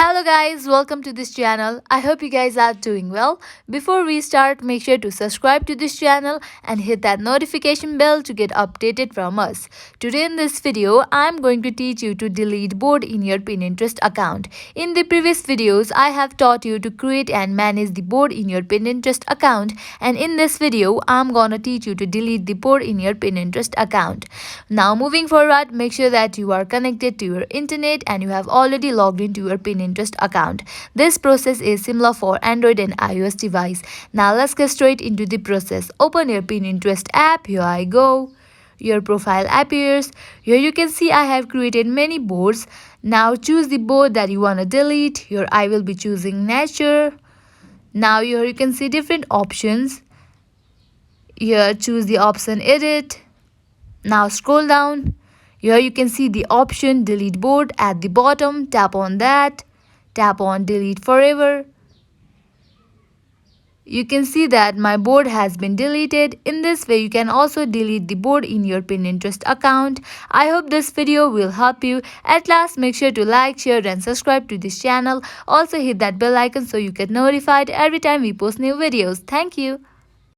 Hello guys, welcome to this channel. I hope you guys are doing well. Before we start, make sure to subscribe to this channel and hit that notification bell to get updated from us. Today in this video, I'm going to teach you to delete board in your Pinterest account. In the previous videos, I have taught you to create and manage the board in your Pinterest account, and in this video, I'm gonna teach you to delete the board in your Pinterest account. Now moving forward, make sure that you are connected to your internet and you have already logged into your Pinterest account. This process is similar for Android and iOS device. Now let's get straight into the process. Open your Pinterest app. Here I go. Your profile appears. Here you can see I have created many boards. Now choose the board that you want to delete. Here I will be choosing nature. Now here you can see different options. Here choose the option edit. Now scroll down. Here you can see the option delete board at the bottom. Tap on that. Tap on delete forever. You can see that my board has been deleted. In this way, you can also delete the board in your Pinterest account. I hope this video will help you. At last, make sure to like, share and subscribe to this channel. Also hit that bell icon so you get notified every time we post new videos. Thank you.